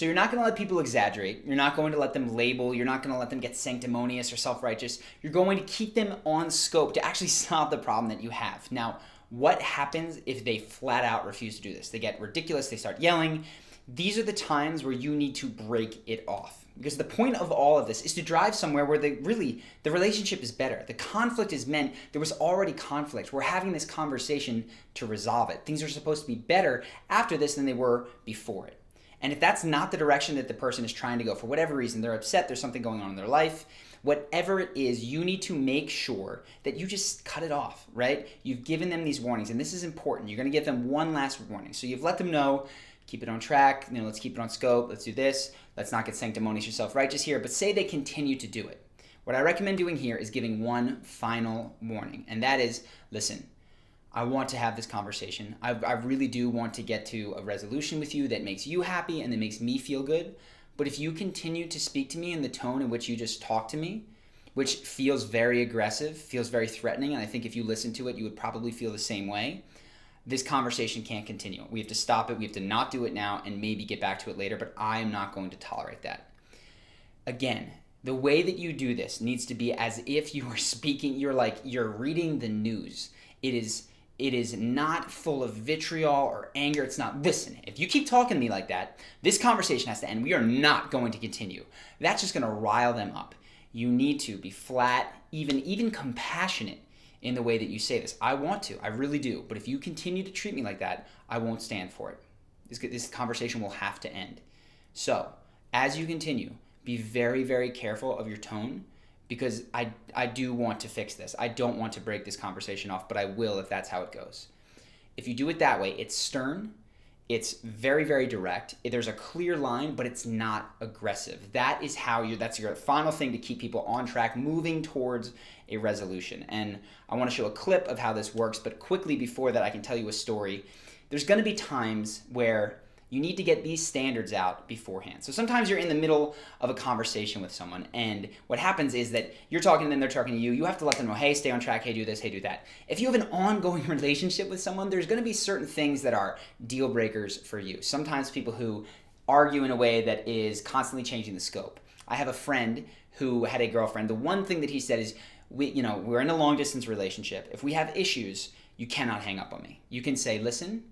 So you're not going to let people exaggerate. You're not going to let them label. You're not going to let them get sanctimonious or self-righteous. You're going to keep them on scope to actually solve the problem that you have. Now, what happens if they flat out refuse to do this? They get ridiculous. They start yelling. These are the times where you need to break it off. Because the point of all of this is to drive somewhere where the relationship is better. The conflict is meant, there was already conflict. We're having this conversation to resolve it. Things are supposed to be better after this than they were before it. And if that's not the direction that the person is trying to go, for whatever reason, they're upset, there's something going on in their life, whatever it is, you need to make sure that you just cut it off, right? You've given them these warnings, and this is important. You're going to give them one last warning. So you've let them know, keep it on track, let's keep it on scope, let's do this, let's not get sanctimonious or self-righteous here, but say they continue to do it. What I recommend doing here is giving one final warning, and that is, listen, I want to have this conversation. I really do want to get to a resolution with you that makes you happy and that makes me feel good. But if you continue to speak to me in the tone in which you just talked to me, which feels very aggressive, feels very threatening, and I think if you listen to it, you would probably feel the same way, this conversation can't continue. We have to stop it. We have to not do it now and maybe get back to it later, but I am not going to tolerate that. Again, the way that you do this needs to be as if you are speaking, you're reading the news. It is not full of vitriol or anger. It's not, listen, if you keep talking to me like that, this conversation has to end. We are not going to continue. That's just going to rile them up. You need to be flat, even compassionate in the way that you say this. I want to, I really do. But if you continue to treat me like that, I won't stand for it. This conversation will have to end. So as you continue, be very, very careful of your tone, because I do want to fix this. I don't want to break this conversation off, but I will if that's how it goes. If you do it that way, it's stern, it's very, very direct. There's a clear line, but it's not aggressive. That's your final thing to keep people on track, moving towards a resolution. And I want to show a clip of how this works, but quickly before that, I can tell you a story. There's going to be times where you need to get these standards out beforehand. So sometimes you're in the middle of a conversation with someone, and what happens is that you're talking to them, they're talking to you. You have to let them know, hey, stay on track, hey, do this, hey, do that. If you have an ongoing relationship with someone, there's going to be certain things that are deal breakers for you. Sometimes people who argue in a way that is constantly changing the scope. I have a friend who had a girlfriend. The one thing that he said is, we're in a long distance relationship. If we have issues, you cannot hang up on me. You can say, listen,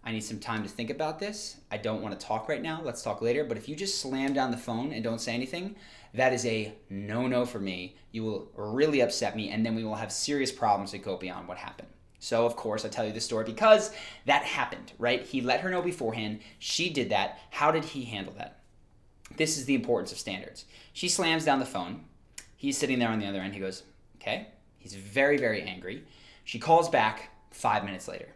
I need some time to think about this. I don't want to talk right now. Let's talk later. But if you just slam down the phone and don't say anything, that is a no-no for me. You will really upset me, and then we will have serious problems that go beyond what happened. So, of course, I tell you this story because that happened, right? He let her know beforehand. She did that. How did he handle that? This is the importance of standards. She slams down the phone. He's sitting there on the other end. He goes, okay. He's very, very angry. She calls back 5 minutes later.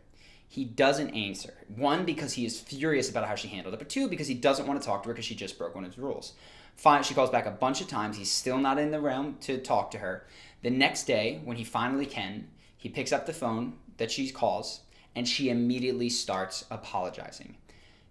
He doesn't answer. One, because he is furious about how she handled it, but two, because he doesn't want to talk to her because she just broke one of his rules. Fine, she calls back a bunch of times. He's still not in the realm to talk to her. The next day, when he finally can, he picks up the phone that she calls, and she immediately starts apologizing.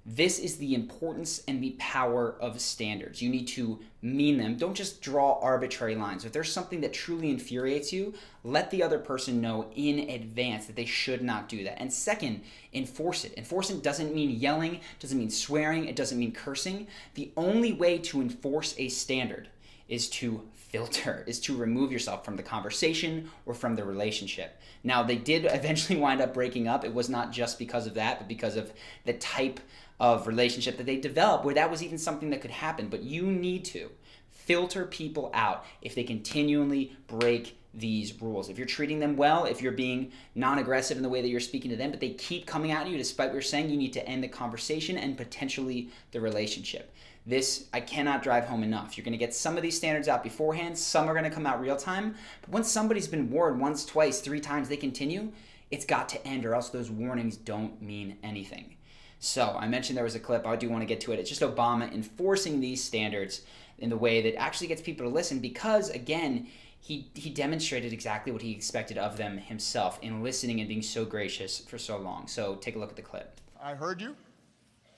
This is the importance and the power of standards. You need to mean them. Don't just draw arbitrary lines. If there's something that truly infuriates you, let the other person know in advance that they should not do that. And second, enforce it. Enforcement doesn't mean yelling, doesn't mean swearing, it doesn't mean cursing. The only way to enforce a standard is to filter, is to remove yourself from the conversation or from the relationship. Now, they did eventually wind up breaking up. It was not just because of that, but because of the type of relationship that they developed where that was even something that could happen. But you need to filter people out if they continually break these rules. If you're treating them well, if you're being non-aggressive in the way that you're speaking to them, but they keep coming at you despite what you're saying, you need to end the conversation and potentially the relationship. This, I cannot drive home enough. You're going to get some of these standards out beforehand. Some are going to come out real time. But once somebody's been warned once, twice, 3 times, they continue, it's got to end or else those warnings don't mean anything. So I mentioned there was a clip. I do want to get to it. It's just Obama enforcing these standards in the way that actually gets people to listen because, again, he demonstrated exactly what he expected of them himself in listening and being so gracious for so long. So take a look at the clip. I heard you.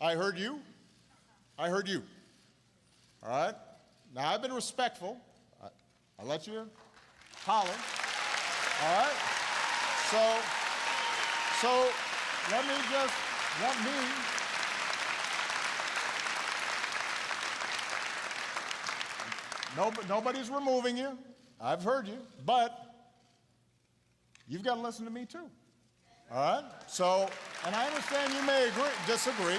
I heard you. I heard you. All right? Now, I've been respectful. I let you holler. All right? So let me Nobody's removing you. I've heard you. But you've got to listen to me too. All right? So, and I understand you may disagree.